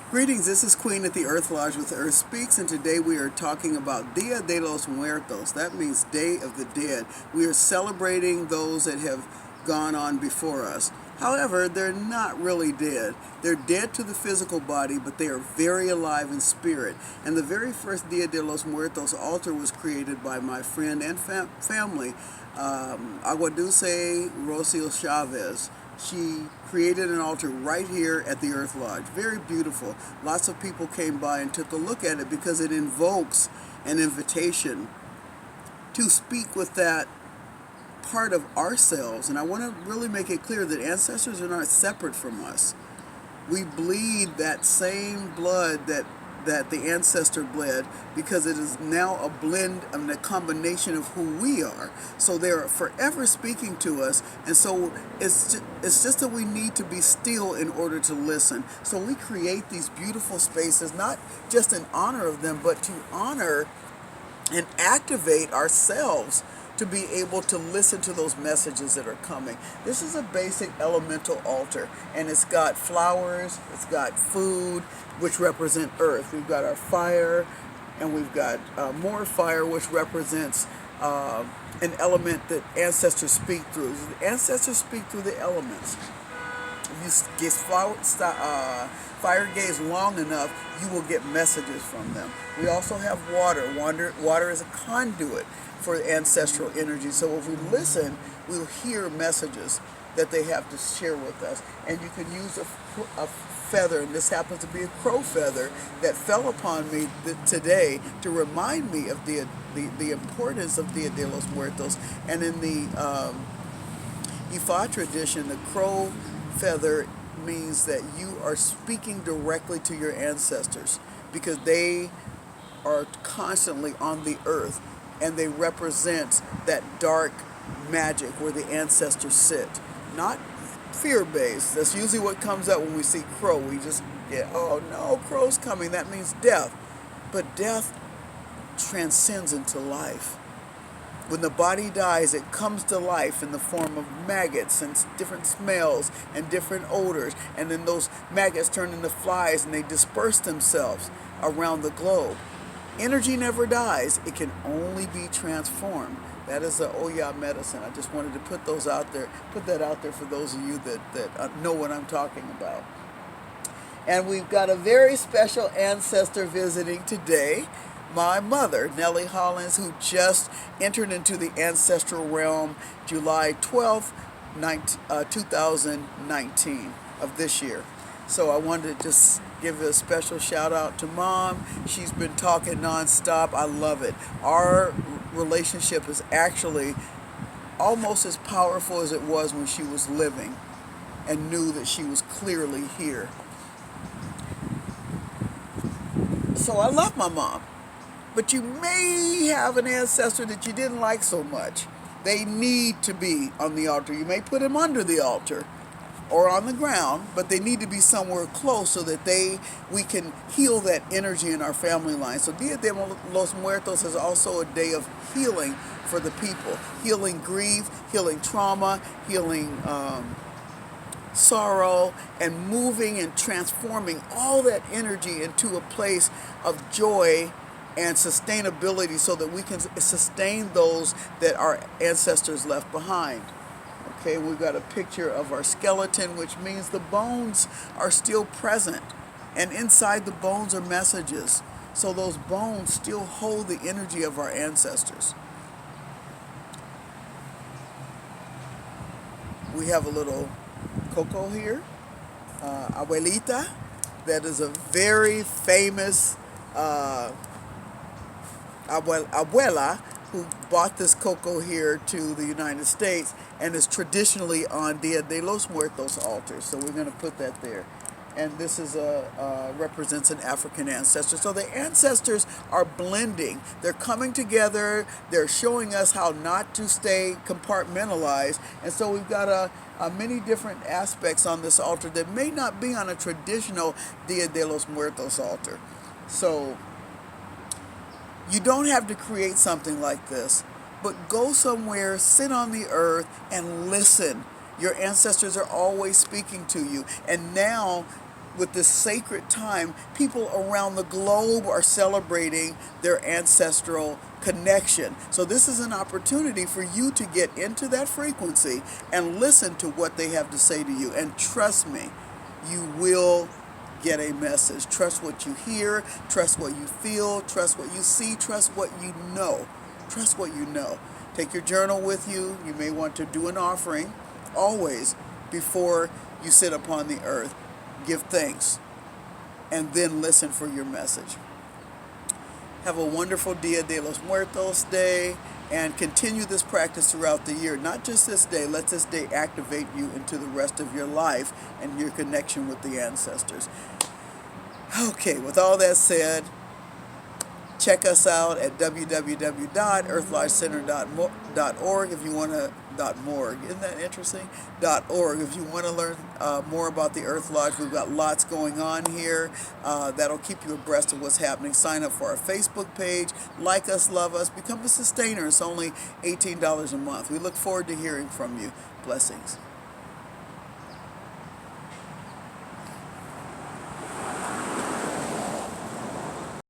Greetings, this is Queen at the Earth Lodge with Earth Speaks, and today we are talking about Dia de los Muertos. That means Day of the Dead. We are celebrating those that have gone on before us. However, they're not really dead. They're dead to the physical body, but they are very alive in spirit. And the very first Dia de los Muertos altar was created by my friend and family, Agua Dulce Rocio Chavez. She created an altar right here at the Earth Lodge. Very beautiful. Lots of people came by and took a look at it because it invokes an invitation to speak with that part of ourselves. And I want to really make it clear that ancestors are not separate from us. We bleed that same blood that the ancestor bled, because it is now a blend and a combination of who we are. So they're forever speaking to us, and so it's just that we need to be still in order to listen. So we create these beautiful spaces, not just in honor of them, but to honor and activate ourselves to be able to listen to those messages that are coming. This is a basic elemental altar, and it's got flowers, it's got food, which represent earth. We've got our fire, and we've got more fire, which represents an element that ancestors speak through. The ancestors speak through the elements. If you get fire gaze long enough, you will get messages from them. We also have water. Water is a conduit for ancestral energy. So if we listen, we'll hear messages that they have to share with us. And you can use a feather, and this happens to be a crow feather that fell upon me today to remind me of the importance of Dia de los Muertos. And in the Ifa tradition, the crow feather means that you are speaking directly to your ancestors, because they are constantly on the earth, and they represent that dark magic where the ancestors sit. Not fear-based. That's usually what comes up when we see crow. We just get, oh no, crow's coming. That means death. But death transcends into life. When the body dies, it comes to life in the form of maggots and different smells and different odors. And then those maggots turn into flies, and they disperse themselves around the globe. Energy never dies. It can only be transformed. That is a Oya medicine. I just wanted to put that out there for those of you that know what I'm talking about. And we've got a very special ancestor visiting today. My mother, Nellie Hollins, who just entered into the ancestral realm July 12th, 2019 of this year. So I wanted to just give a special shout out to Mom. She's been talking nonstop. I love it. Our relationship is actually almost as powerful as it was when she was living and knew that she was clearly here. So I love my mom. But you may have an ancestor that you didn't like so much. They need to be on the altar. You may put them under the altar or on the ground, but they need to be somewhere close so that we can heal that energy in our family line. So Dia de los Muertos is also a day of healing for the people. Healing grief, healing trauma, healing sorrow, and moving and transforming all that energy into a place of joy and sustainability, so that we can sustain those that our ancestors left behind. Okay, we've got a picture of our skeleton, which means the bones are still present, and inside the bones are messages. So those bones still hold the energy of our ancestors. We have a little coco here, Abuelita, that is a very famous abuela who bought this cocoa here to the United States, and is traditionally on Dia de los Muertos altar. So we're going to put that there. And this is represents an African ancestor. So the ancestors are blending. They're coming together. They're showing us how not to stay compartmentalized. And so we've got many different aspects on this altar that may not be on a traditional Dia de los Muertos altar. So you don't have to create something like this, but go somewhere, sit on the earth, and listen. Your ancestors are always speaking to you. And now with this sacred time, people around the globe are celebrating their ancestral connection. So this is an opportunity for you to get into that frequency and listen to what they have to say to you. And trust me, you will get a message. Trust what you hear, trust what you feel, trust what you see, trust what you know. Trust what you know. Take your journal with you. You may want to do an offering always before you sit upon the earth. Give thanks and then listen for your message. Have a wonderful Dia de los Muertos day and continue this practice throughout the year. Not just this day. Let this day activate you into the rest of your life and your connection with the ancestors. Okay, with all that said, check us out at www.earthlodgecenter.org if you want to .morg. Isn't that interesting? .org. If you want to learn more about the Earth Lodge, we've got lots going on here that'll keep you abreast of what's happening. Sign up for our Facebook page. Like us, love us, become a sustainer. It's only $18 a month. We look forward to hearing from you. Blessings.